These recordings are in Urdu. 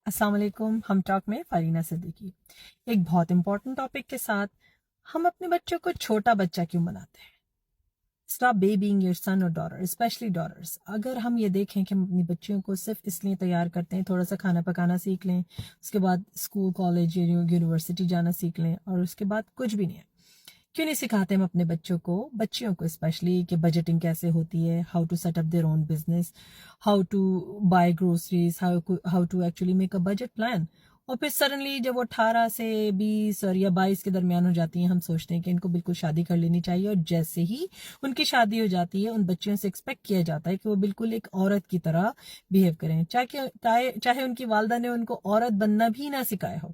السلام علیکم. ہم ٹاک میں فارینہ صدیقی. ایک بہت امپورٹنٹ ٹاپک کے ساتھ. ہم اپنے بچوں کو چھوٹا بچہ کیوں بناتے ہیں؟ اسٹاپ بیبینگ یور سن اور ڈاٹر، اسپیشلی ڈاٹرس. اگر ہم یہ دیکھیں کہ ہم اپنی بچیوں کو صرف اس لیے تیار کرتے ہیں تھوڑا سا کھانا پکانا سیکھ لیں، اس کے بعد اسکول کالج یونیورسٹی جانا سیکھ لیں، اور اس کے بعد کچھ بھی نہیں ہے، کیوں نہیں سکھاتے ہم اپنے بچیوں کو اسپیشلی کہ بجٹنگ کیسے ہوتی ہے، how to set up their own business, how to buy groceries, how to actually make a budget plan. اور پھر سڈنلی جب وہ 18 سے 20 اور یا 22 کے درمیان ہو جاتی ہیں، ہم سوچتے ہیں کہ ان کو بالکل شادی کر لینی چاہیے، اور جیسے ہی ان کی شادی ہو جاتی ہے ان بچیوں سے ایکسپیکٹ کیا جاتا ہے کہ وہ بالکل ایک عورت کی طرح بیہیو کریں، چاہے ان کی والدہ نے ان کو عورت بننا بھی نہ سکھایا ہو.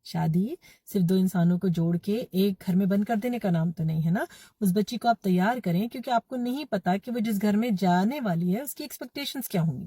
شادی صرف دو انسانوں کو جوڑ کے ایک گھر میں بند کر دینے کا نام تو نہیں ہے نا. اس بچی کو آپ تیار کریں، کیونکہ آپ کو نہیں پتا کہ وہ جس گھر میں جانے والی ہے اس کی ایکسپیکٹیشنز کیا ہوں گی،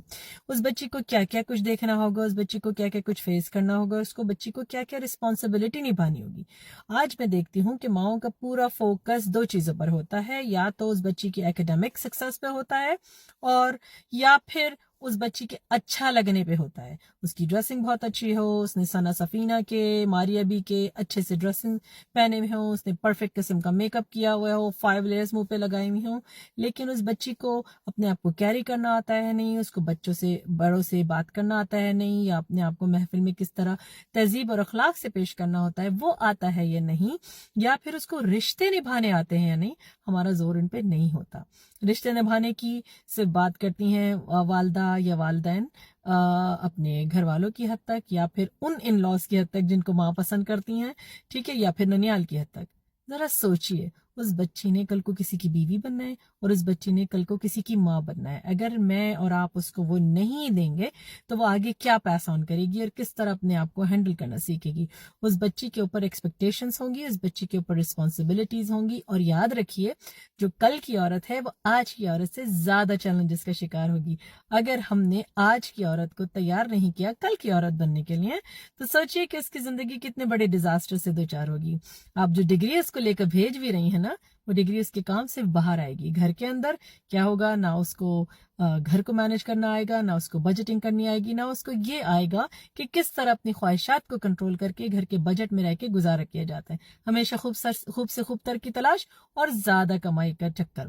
اس بچی کو کیا کیا کچھ دیکھنا ہوگا، اس بچی کو کیا کیا کچھ فیس کرنا ہوگا، اس کو بچی کو کیا کیا رسپانسبلٹی نبھانی ہوگی. آج میں دیکھتی ہوں کہ ماؤں کا پورا فوکس دو چیزوں پر ہوتا ہے، یا تو اس بچی کی ایکیڈیمک سکسیس پہ ہوتا ہے، اور یا پھر اس بچی کے اچھا لگنے پہ ہوتا ہے. اس کی ڈریسنگ بہت اچھی ہو، اس نے ثنا سفینہ کے، ماریا بی کے اچھے سے ڈریسنگ پہنے ہوئے ہوں، اس نے پرفیکٹ قسم کا میک اپ کیا ہوا ہو، 5 لیئرز منہ پہ لگائی ہوئی ہوں، لیکن اس بچی کو اپنے آپ کو کیری کرنا آتا ہے نہیں، اس کو بچوں سے بڑوں سے بات کرنا آتا ہے نہیں، یا اپنے آپ کو محفل میں کس طرح تہذیب اور اخلاق سے پیش کرنا ہوتا ہے وہ آتا ہے یا نہیں، یا پھر اس کو رشتے نبھانے آتے ہیں یا نہیں. ہمارا زور ان پہ نہیں ہوتا. رشتے نبھانے کی صرف بات کرتی ہیں والدہ یا والدین اپنے گھر والوں کی حد تک، یا پھر ان لاز کی حد تک جن کو ماں پسند کرتی ہیں، ٹھیک ہے، یا پھر ننیال کی حد تک. ذرا سوچئے، اس بچی نے کل کو کسی کی بیوی بننا ہے، اور اس بچی نے کل کو کسی کی ماں بننا ہے. اگر میں اور آپ اس کو وہ نہیں دیں گے تو وہ آگے کیا پیس آن کرے گی اور کس طرح اپنے آپ کو ہینڈل کرنا سیکھے گی. اس بچی کے اوپر ایکسپیکٹیشنز ہوں گی، اس بچی کے اوپر رسپانسبلٹیز ہوں گی، اور یاد رکھیے جو کل کی عورت ہے وہ آج کی عورت سے زیادہ چیلنجز کا شکار ہوگی. اگر ہم نے آج کی عورت کو تیار نہیں کیا کل کی عورت بننے کے لیے، تو سوچئے کہ اس کی زندگی کتنے بڑے ڈیزاسٹر سے دوچار ہوگی. آپ جو ڈگری اس کو لے کر بھیج بھی رہی ہیں نا، وہ ڈگری اس کے کام سے باہر آئے گی. گھر کے اندر کیا ہوگا، نہ اس کو گھر کو مینج کرنا آئے گا، نہ اس کو بجٹنگ کرنی آئے گی، نہ اس کو یہ آئے گا کہ کس طرح اپنی خواہشات کو کنٹرول کر کے گھر کے بجٹ میں رہ کے گزارا کیا جاتا ہے. ہمیشہ خوب سے خوب تر کی تلاش اور زیادہ کمائی کا چکر.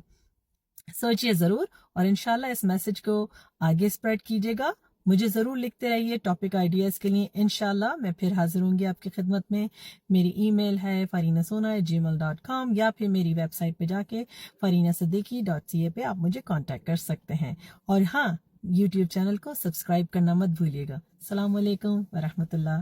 سوچئے ضرور، اور انشاءاللہ اس میسج کو آگے اسپریڈ کیجیے گا. مجھے ضرور لکھتے رہیے ٹاپک آئیڈیاز کے لیے. انشاءاللہ میں پھر حاضر ہوں گی آپ کی خدمت میں. میری ای میل ہے farinasona@gmail.com، یا پھر میری ویب سائٹ پہ جا کے farinasiddiqui.ca پہ آپ مجھے کانٹیکٹ کر سکتے ہیں. اور ہاں، یوٹیوب چینل کو سبسکرائب کرنا مت بھولیے گا. السلام علیکم ورحمۃ اللہ.